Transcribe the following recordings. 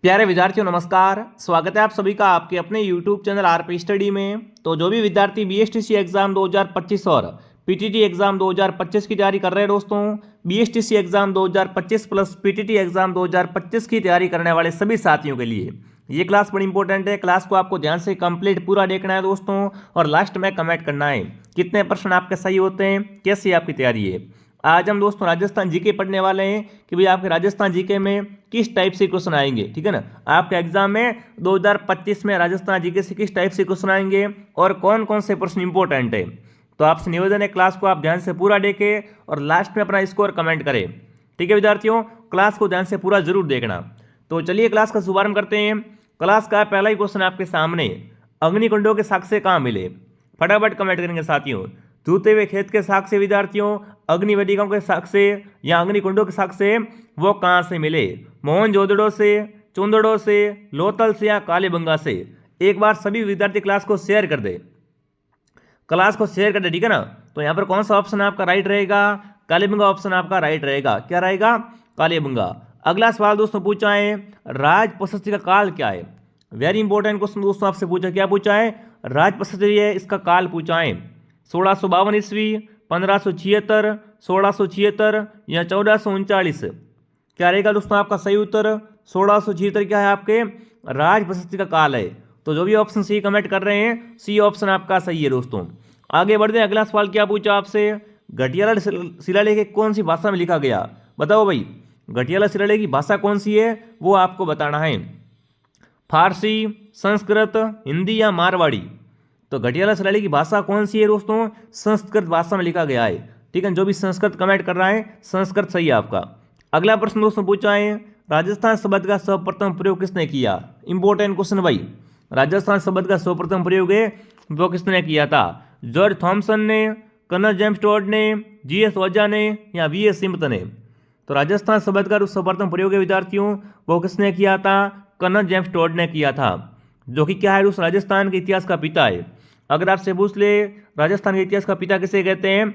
प्यारे विद्यार्थियों नमस्कार। स्वागत है आप सभी का आपके अपने YouTube चैनल आरपी स्टडी में। तो जो भी विद्यार्थी बीएसटीसी एग्जाम 2025 और पीटीटी एग्जाम 2025 की तैयारी कर रहे हैं दोस्तों, BSTC exam 2025 plus PTT exam 2025 की तैयारी करने वाले सभी साथियों के लिए ये क्लास बड़ी इंपॉर्टेंट है। क्लास को आपको ध्यान से कंप्लीट पूरा देखना है दोस्तों, और लास्ट में कमेंट करना है कितने प्रश्न आपके सही होते हैं, कैसी आपकी तैयारी है। आज हम दोस्तों राजस्थान जीके पढ़ने वाले हैं कि भाई आपके राजस्थान जीके में किस टाइप से क्वेश्चन आएंगे। ठीक है ना, आपके एग्जाम में 2025 में राजस्थान जीके से किस टाइप से क्वेश्चन आएंगे और कौन कौन से प्रश्न इंपॉर्टेंट है। तो आपसे निवेदन है क्लास को आप ध्यान से पूरा देखें और लास्ट में अपना स्कोर कमेंट करें। ठीक है विद्यार्थियों, क्लास को ध्यान से पूरा जरूर देखना। तो चलिए क्लास का शुभारंभ करते हैं। क्लास का पहला ही क्वेश्चन आपके सामने, अग्निकुंडों के साक्ष्य कहाँ मिले। फटाफट कमेंट करेंगे साथियों। धुते हुए खेत के साक्ष्य विद्यार्थियों, अग्निवेदिकाओं के साक्ष्य या अग्निकुंडों के साक्ष्य वो कहाँ से मिले। मोहनजोदड़ो से, चुंदड़ों से, लोथल से या कालीबंगा से। एक बार सभी विद्यार्थी क्लास को शेयर कर दे, क्लास को शेयर कर दे। ठीक है ना, तो यहाँ पर कौन सा ऑप्शन आपका राइट रहेगा, कालीबंगा ऑप्शन आपका राइट रहेगा। क्या रहेगा, कालीबंगा। अगला सवाल दोस्तों पूछा है, राज प्रशस्ति का काल क्या है। वेरी इंपॉर्टेंट क्वेश्चन दोस्तों आपसे पूछा, क्या पूछा है, राज प्रशस्ति है इसका काल पूछा है। 1652 ईस्वी, 1576, 1676 या 1439। क्या रहेगा दोस्तों आपका सही उत्तर, 1676 क्या है आपके राज प्रशस्ति का काल है। तो जो भी ऑप्शन सी कमेंट कर रहे हैं सी ऑप्शन आपका सही है दोस्तों। आगे बढ़ते हैं, अगला सवाल क्या पूछा आपसे, घटियाला शिलालेख कौन सी भाषा में लिखा गया। बताओ भाई, घटियाला शिलालेख की भाषा कौन सी है वो आपको बताना है। फारसी, संस्कृत, हिंदी या मारवाड़ी। तो घटियाला शिलालेख की भाषा कौन सी है दोस्तों, संस्कृत भाषा में लिखा गया है। ठीक है, जो भी संस्कृत कमेंट कर रहा है संस्कृत सही है आपका। अगला प्रश्न दोस्तों पूछा है, राजस्थान शब्द का सर्वप्रथम प्रयोग किसने किया। इंपॉर्टेंट क्वेश्चन भाई, राजस्थान शब्द का सर्वप्रथम प्रयोग है वो किसने किया था। जॉर्ज थॉमसन ने, कर्नल जेम्स टॉड ने, जीएस ओझा ने या वीएस सिम्पत ने। तो राजस्थान शब्द का सर्वप्रथम प्रयोग है विद्यार्थियों वो किसने किया था, कर्नल जेम्स टॉड ने किया था, जो कि क्या है उस राजस्थान के इतिहास का पिता है। अगर आपसे पूछ ले राजस्थान के इतिहास का पिता किसे कहते हैं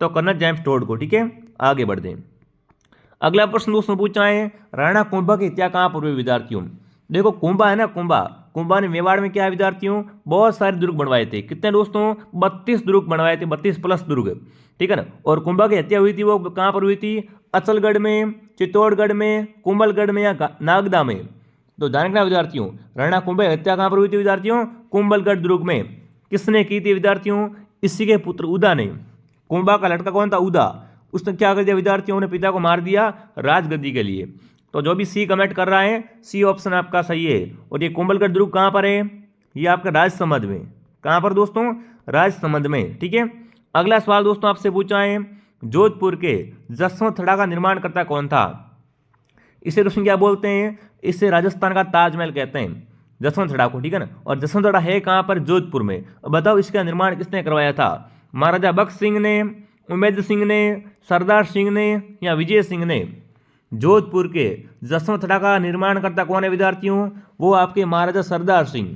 तो कर्नल जेम्स टॉड को। ठीक है, आगे बढ़ते हैं। अगला प्रश्न दोस्तों पूछा है, राणा कुंभा की हत्या कहाँ पर हुई विद्यार्थियों। देखो कुंभा है ना, कुंभा ने मेवाड़ में क्या है विद्यार्थियों, बहुत सारे दुर्ग बनवाए थे। कितने दोस्तों, 32 दुर्ग बनवाए थे, 32 प्लस दुर्ग। ठीक है ना, और कुंभा की हत्या हुई थी वो कहाँ पर हुई थी, अचलगढ़ में, चित्तौड़गढ़ में, कुंभलगढ़ में या नागदा में। तो ध्यान रखना विद्यार्थियों, राणा कुंभा की हत्या कहाँ पर हुई थी विद्यार्थियों, कुंभलगढ़ दुर्ग में। किसने की थी विद्यार्थियों, इसी के पुत्र उदा ने। कुंभा का लड़का कौन था, उदा। उसने क्या कर दिया विद्यार्थियों ने, पिता को मार दिया राजगद्दी के लिए। तो जो भी सी कमेंट कर रहा है सी ऑप्शन आपका सही है। और ये कुंभलगढ़ दुर्ग कहाँ पर है, ये आपका राजसमंद में। कहाँ पर दोस्तों, राजसमंद में। ठीक है, अगला सवाल दोस्तों आपसे पूछा है, जोधपुर के जसवंत थड़ा का निर्माण करता कौन था। इसे दोस्तों क्या बोलते हैं, इसे राजस्थान का ताजमहल कहते हैं, जसवंत थड़ा को। ठीक है ना, और जसवंत थड़ा है कहाँ पर, जोधपुर में। बताओ इसका निर्माण किसने करवाया था, महाराजा बख्श सिंह ने, उमेद सिंह ने, सरदार सिंह ने या विजय सिंह ने। जोधपुर के जसवंत थड़ा का निर्माण करता कौन है विद्यार्थियों, वो आपके महाराजा सरदार सिंह।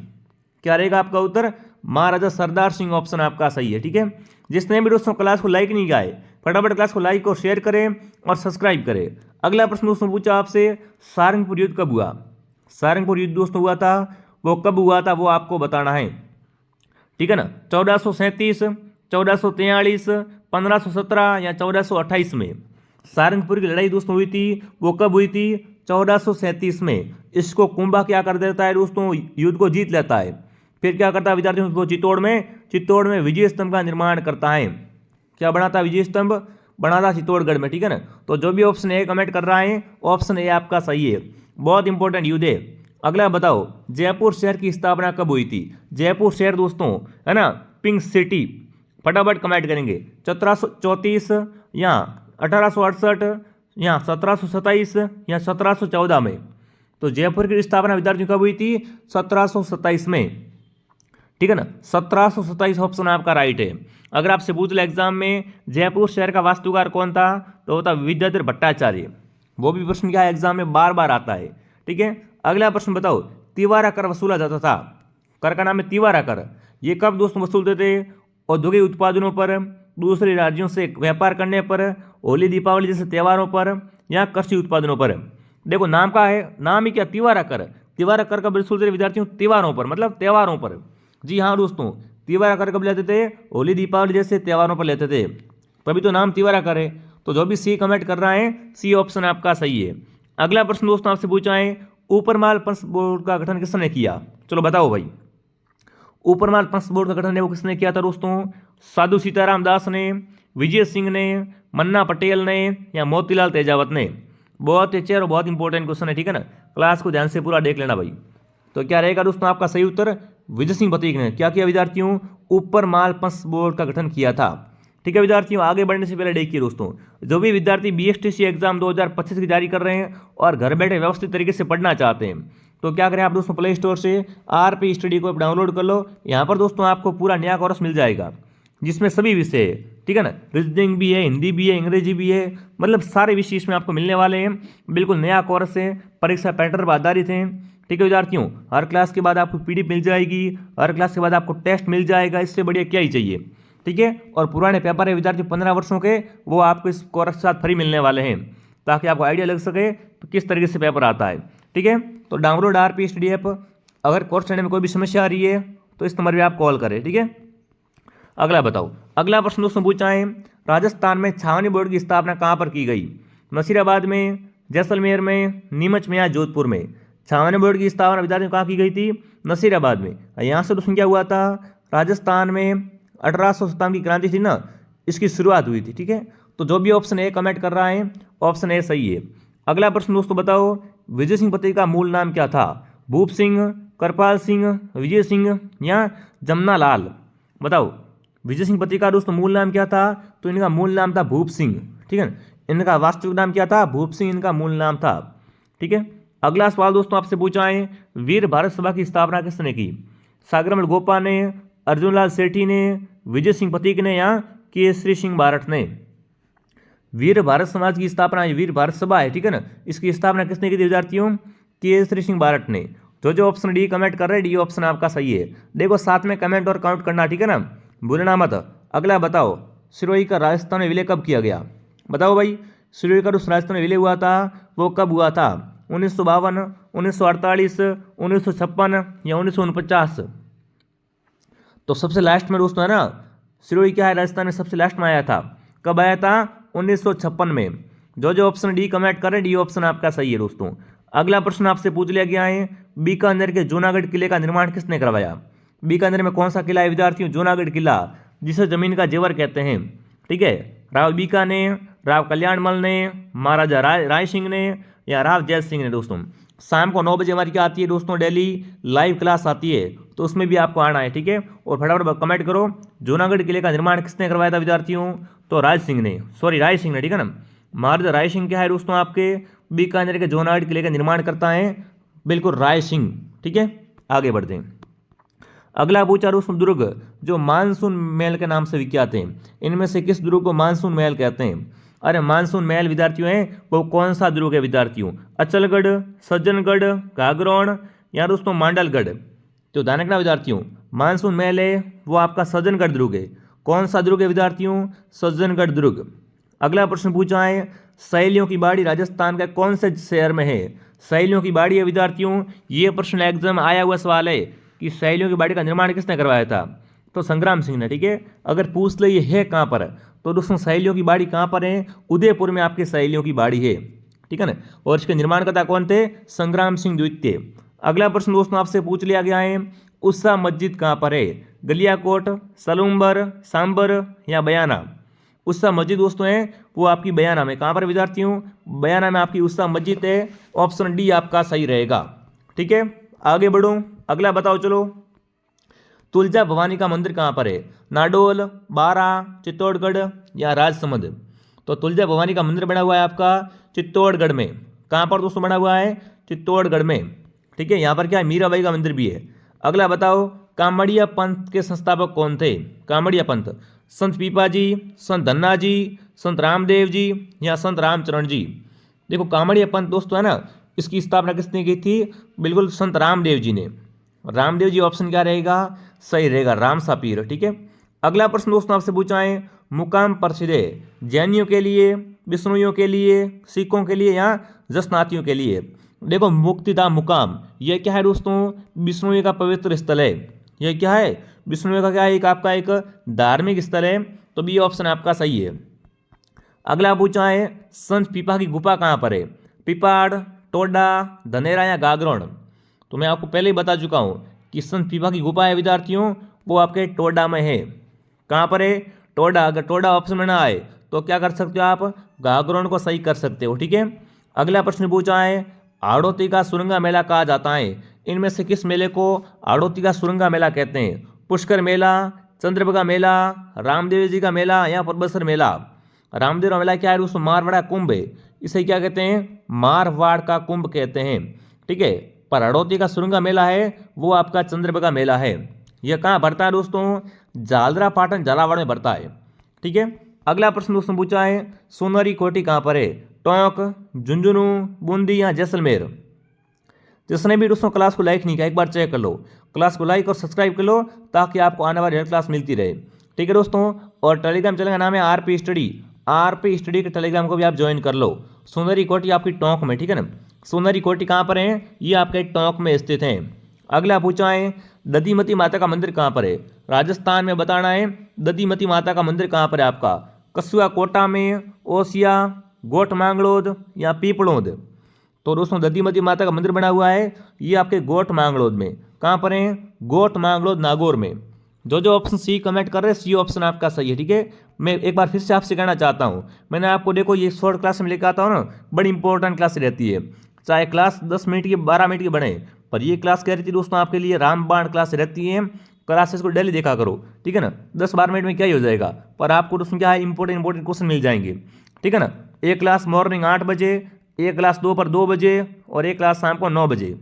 क्या रहेगा आपका उत्तर, महाराजा सरदार सिंह ऑप्शन आपका सही है। ठीक है, जिसने भी दोस्तों क्लास को लाइक नहीं किया है फटाफट क्लास को लाइक और शेयर करें और सब्सक्राइब करें। अगला प्रश्न दोस्तों पूछा आपसे, सारंगपुर युद्ध कब हुआ। सारंगपुर युद्ध दोस्तों हुआ था, वो कब हुआ था वो आपको बताना है। ठीक है ना, 1437, 1443, 1517 या 1428 में। सारंगपुर की लड़ाई दोस्तों हुई थी, वो कब हुई थी, 1437 में। इसको कुंभा क्या कर देता है दोस्तों, युद्ध को जीत लेता है। फिर क्या करता है विद्यार्थियों, वो चित्तौड़ में विजय स्तंभ का निर्माण करता है। क्या बनाता है, विजय स्तंभ बना था चित्तौड़गढ़ में। ठीक है ना, तो जो भी ऑप्शन ए कमेंट कर रहा है ऑप्शन ए आपका सही है, बहुत इंपॉर्टेंट युद्ध है। अगला बताओ, जयपुर शहर की स्थापना कब हुई थी। जयपुर शहर दोस्तों है ना, पिंक सिटी। फटाफट कमेंट करेंगे, 1734 या 1868 या 1727 या 1714 में। तो जयपुर की स्थापना विद्यार्थियों कब हुई थी, 1727 में। ठीक है ना, 1727 ऑप्शन आपका राइट है। अगर आपसे पूछ ले एग्जाम में जयपुर शहर का वास्तुकार कौन था, तो वो था विद्याधर भट्टाचार्य। वो भी प्रश्न क्या है एग्जाम में बार बार आता है। ठीक है, अगला प्रश्न बताओ, तिवारा कर वसूला जाता था, कर का नाम है तिवारा कर। ये कब दोस्तों वसूलते थे, औद्योगिक उत्पादनों पर, दूसरे राज्यों से व्यापार करने पर, होली दीपावली जैसे त्योहारों पर या कृषि उत्पादनों पर। देखो नाम का है, नाम ही क्या, तिवारा कर। त्योहार कर कब शुरू थे विद्यार्थियों? त्योहारों पर, मतलब त्योहारों पर। जी हाँ दोस्तों, त्योहार कर कब लेते थे? होली दीपावली जैसे त्योहारों पर लेते थे, तभी तो नाम त्योहार कर है। तो जो भी सी कमेंट कर रहा है, सी ऑप्शन आपका सही है। अगला प्रश्न दोस्तों आपसे पूछा है, ऊपरमाल पंच बोर्ड का गठन किसने किया? चलो बताओ भाई, ऊपरमाल पंच बोर्ड का गठन है वो किसने किया था दोस्तों? साधु सीताराम दास ने, विजय सिंह ने, मन्ना पटेल ने, या मोतीलाल तेजावत ने? बहुत अच्छे और बहुत इंपॉर्टेंट क्वेश्चन है, ठीक है ना। क्लास को ध्यान से पूरा देख लेना भाई। तो क्या रहेगा दोस्तों आपका सही उत्तर? विजय सिंह पतीक ने क्या किया विद्यार्थियों? ऊपरमाल पंच बोर्ड का गठन किया था। ठीक है विद्यार्थियों, आगे बढ़ने से पहले देखिए दोस्तों, जो भी विद्यार्थी बीएसटीसी एग्जाम 2025 की तैयारी कर रहे हैं और घर बैठे व्यवस्थित तरीके से पढ़ना चाहते हैं, तो क्या करें आप दोस्तों, प्ले स्टोर से आरपी स्टडी को डाउनलोड कर लो। यहाँ पर दोस्तों आपको पूरा नया कोर्स मिल जाएगा, जिसमें सभी विषय है, ठीक है ना। रीजनिंग भी है, हिंदी भी है, अंग्रेजी भी है, मतलब सारे विषय इसमें आपको मिलने वाले हैं। बिल्कुल नया कोर्स है, परीक्षा पैटर्न पर आधारित है। ठीक है विद्यार्थियों, हर क्लास के बाद आपको पीडीएफ मिल जाएगी, हर क्लास के बाद आपको टेस्ट मिल जाएगा, इससे बढ़िया क्या ही चाहिए। ठीक है, और पुराने पेपर है विद्यार्थी 15 वर्षों के, वो आपको इस कोर्स के साथ फ्री मिलने वाले हैं, ताकि आपको आइडिया लग सके तो किस तरीके से पेपर आता है। ठीक है, तो डाउनलोड आरपी स्टडी ऐप। अगर कोर्स लेने में कोई भी समस्या आ रही है तो इस नंबर पर आप कॉल करें। ठीक है, अगला बताओ, अगला प्रश्न दोस्तों पूछा है, राजस्थान में छावनी बोर्ड की स्थापना कहाँ पर की गई? नसीराबाद में, जैसलमेर में, नीमच में या जोधपुर में? छावनी बोर्ड की स्थापना विद्यार्थियों कहाँ की गई थी? नसीराबाद में। यहाँ से दोस्तों क्या हुआ था, राजस्थान में 1857 की क्रांति थी ना, इसकी शुरुआत हुई थी। ठीक है, तो जो भी ऑप्शन ए कमेंट कर रहा है, ऑप्शन ए सही है। अगला प्रश्न दोस्तों बताओ, विजय सिंह पति का मूल नाम क्या था? भूप सिंह, कृपाल सिंह, विजय सिंह या जमना लाल? बताओ, विजय सिंह पति का दोस्तों मूल नाम क्या था? तो इनका मूल नाम था भूप सिंह। ठीक है, इनका वास्तविक नाम क्या था? भूप सिंह इनका मूल नाम था। ठीक है, अगला सवाल दोस्तों आपसे पूछा है, वीर भारत सभा की स्थापना किसने की? सागरमल गोपा ने, अर्जुनलाल सेठी ने, विजय सिंह पतीक ने या केसरी सिंह बारठ ने? वीर भारत समाज की स्थापना, वीर भारत सभा है, ठीक है ना, इसकी स्थापना किसने की थी विद्यार्थियों? केसरी सिंह बारठ ने। जो ऑप्शन डी कमेंट कर रहे हैं, डी ऑप्शन आपका सही है। देखो साथ में कमेंट और काउंट करना, ठीक है ना, भूलना मत। अगला बताओ, सिरोही का राजस्थान में विलय कब किया गया? बताओ भाई, सिरोही का उस राजस्थान में विलय हुआ था वो कब हुआ था? 1952, 1948, 1956 या 1949? तो सबसे लास्ट में दोस्तों है ना, सिरोही क्या है, राजस्थान में सबसे लास्ट में आया था। कब आया था? 1956 में। जो ऑप्शन डी कमेंट करें, डी ऑप्शन आपका सही है दोस्तों। अगला प्रश्न आपसे पूछ लिया गया है, बीकानेर के जूनागढ़ किले का निर्माण किसने करवाया? बीकानेर में कौन सा किला है विद्यार्थियों? जूनागढ़ किला, जिसे जमीन का जेवर कहते हैं। ठीक है, राव बीकानेर, राव कल्याणमल ने, महाराजा राय सिंह ने या राव जय सिंह ने? दोस्तों शाम को 9 बजे हमारी क्या आती है दोस्तों, डेली लाइव क्लास आती है, तो उसमें भी आपको आना है। ठीक है, और फटाफट कमेंट करो, जूनागढ़ किले का निर्माण किसने करवाया था विद्यार्थियों? तो राय सिंह ने, राय सिंह ने। ठीक है ना, महाराजा राय सिंह क्या है दोस्तों, आपके बीकानेर के जूनागढ़ किले का निर्माण करता है, बिल्कुल राय सिंह। ठीक है, आगे बढ़ते हैं। अगला पूछा दोस्तों, दुर्ग जो मानसून महल के नाम से विख्यात हैं, इनमें से किस दुर्ग को मानसून महल कहते हैं? अरे मानसून महल विद्यार्थियों है वो कौन सा दुर्ग है विद्यार्थियों? अचलगढ़, सज्जनगढ़, गागरोन या दोस्तों मांडलगढ़? तो ध्यान रखना विद्यार्थियों, मानसून महल है वो आपका सज्जनगढ़ दुर्ग है। कौन सा दुर्ग है विद्यार्थियों? सज्जनगढ़ दुर्ग। अगला प्रश्न पूछा है, सहेलियों की बाड़ी राजस्थान के कौन से शहर में है? सहेलियों की बाड़ी है विद्यार्थियों, ये प्रश्न एग्जाम आया हुआ सवाल है कि सहेलियों की बाड़ी का निर्माण किसने करवाया था? तो संग्राम सिंह ने। ठीक है, अगर पूछ ले ये है कहाँ पर, तो दोस्तों सहेलियों की बाड़ी कहाँ पर है? उदयपुर में आपके सहेलियों की बाड़ी है। ठीक है ना, और इसके निर्माणकर्ता कौन थे? संग्राम सिंह द्वितीय। अगला प्रश्न दोस्तों आपसे पूछ लिया गया है, उषा मस्जिद कहाँ पर है? गलियाकोट, सलूम्बर, सांबर या बयाना? उषा मस्जिद दोस्तों है वो आपकी बयाना में। कहाँ पर विद्यार्थियों? बयाना में आपकी उषा मस्जिद है, ऑप्शन डी आपका सही रहेगा। ठीक है, आगे बढ़ो, अगला बताओ चलो, तुलजा भवानी का मंदिर कहाँ पर है? नाडोल, बारा, चित्तौड़गढ़ या राजसमंद? तो तुलजा भवानी का मंदिर बना हुआ है आपका चित्तौड़गढ़ में। कहाँ पर दोस्तों बना हुआ है? चित्तौड़गढ़ में। ठीक है, यहाँ पर क्या है, मीराबाई का मंदिर भी है। अगला बताओ, कामड़िया पंथ के संस्थापक कौन थे? कामड़िया पंथ, संत पीपाजी, संत धन्ना जी, संत रामदेव जी या संत रामचरण जी? देखो कामड़िया पंथ दोस्तों है ना, इसकी स्थापना किसने की थी? बिल्कुल संत रामदेव जी ने। रामदेव जी ऑप्शन क्या रहेगा? सही रहेगा, राम सापीर। ठीक है, अगला प्रश्न दोस्तों आपसे पूछा है, मुकाम प्रसिद्ध है जैनियों के लिए, विष्णुइयों के लिए, सिखों के लिए या जसनातियों के लिए? देखो मुक्तिधाम मुकाम, यह क्या है दोस्तों, विष्णु जी का पवित्र स्थल है। यह क्या है, विष्णु जी का क्या है, एक आपका एक धार्मिक स्थल है। तो बी ऑप्शन आपका सही है। अगला पूछा है संत पीपा की गुफा कहाँ पर है, पिपाड़, टोडा, धनेरा या गागरोन। तो मैं आपको पहले ही बता चुका हूँ कि संत पीपा की गुफा है विद्यार्थियों, वो आपके टोडा में है। कहाँ पर है, टोडा। अगर टोडा ऑप्शन में ना आए तो क्या कर सकते हो आप, गागरोन को सही कर सकते हो। ठीक है। अगला प्रश्न पूछा है हाड़ौती का सुरंगा मेला कहा जाता है, इनमें से किस मेले को हाड़ौती का सुरंगा मेला कहते हैं, पुष्कर मेला, चंद्रभागा मेला, रामदेव जी का मेला या परबसर मेला। रामदेव का मेला क्या है दोस्तों, मारवाड़ा कुंभ है, इसे क्या कहते हैं, मारवाड़ का कुंभ कहते हैं। ठीक है। पर हाड़ौती का सुरंगा मेला है वो आपका चंद्रभागा मेला है। यह कहाँ भरता है दोस्तों, जालरा पाटन झालावाड़ में भरता है। ठीक है। अगला प्रश्न दोस्तों पूछा है सोनारी कोठी कहाँ पर है, टोंक, झुंझुनू, बूंदी या जैसलमेर। जिसने भी दोस्तों क्लास को लाइक नहीं किया एक बार चेक कर लो, क्लास को लाइक और सब्सक्राइब कर लो ताकि आपको आने वाली हर क्लास मिलती रहे। ठीक है दोस्तों। और टेलीग्राम चैनल का नाम है आरपी स्टडी, आरपी स्टडी के टेलीग्राम को भी आप ज्वाइन कर लो। सोनारी कोठी आपकी टोंक में, ठीक है ना। सोनारी कोठी कहाँ पर है, ये आपके टोंक में स्थित है। अगला पूछा है दधीमती माता का मंदिर कहाँ पर है, राजस्थान में बताना है दधीमती माता का मंदिर कहाँ पर है आपका, कसुआ कोटा में, ओसिया, गोठ मांगलोद या पीपलोद। तो दोस्तों दधीमती माता का मंदिर बना हुआ है ये आपके गोठ मांगलोद में। कहाँ पर है, गोठ मांगलोद नागौर में। जो ऑप्शन सी कमेंट कर रहे हैं सी ऑप्शन आपका सही है। ठीक है। मैं एक बार फिर से आपसे कहना चाहता हूँ, मैंने आपको देखो ये शॉर्ट क्लास में लेकर आता हूँ ना, बड़ी इंपॉर्टेंट क्लास रहती है, चाहे क्लास 10 मिनट की 12 मिनट की बने, पर ये क्लास कह रही थी दोस्तों आपके लिए रामबाण क्लास रहती है। क्लासेस को डेली देखा करो। ठीक है ना। 10-12 मिनट में क्या ही हो जाएगा, पर आपको दोस्तों क्या है इंपॉर्टेंट क्वेश्चन मिल जाएंगे। ठीक है ना। एक क्लास मॉर्निंग 8 बजे, एक क्लास दोपहर 2 बजे और एक क्लास शाम को 9 बजे।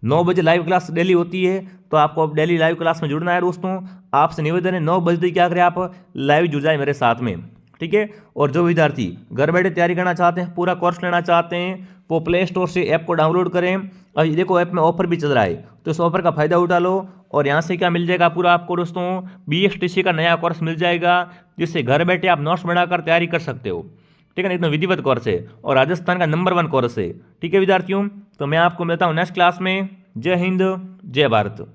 9 बजे लाइव क्लास डेली होती है, तो आपको अब डेली लाइव क्लास में जुड़ना है दोस्तों। आपसे निवेदन है 9 बजे क्या करें आप लाइव जुड़ जाए मेरे साथ में। ठीक है। और जो विद्यार्थी घर बैठे तैयारी करना चाहते हैं, पूरा कोर्स लेना चाहते हैं, वो प्ले स्टोर से ऐप को डाउनलोड करें। और ये देखो ऐप में ऑफर भी चल रहा है, तो इस ऑफर का फायदा उठा लो। और यहाँ से क्या मिल जाएगा पूरा आपको दोस्तों, BSTC का नया कोर्स मिल जाएगा, जिससे घर बैठे आप नोट्स बनाकर तैयारी कर सकते हो। ठीक है ना। एकदम विधिवत कोर्स है और राजस्थान का नंबर 1 कोर्स है। ठीक है विद्यार्थियों, तो मैं आपको मिलता हूँ नेक्स्ट क्लास में। जय हिंद, जय भारत।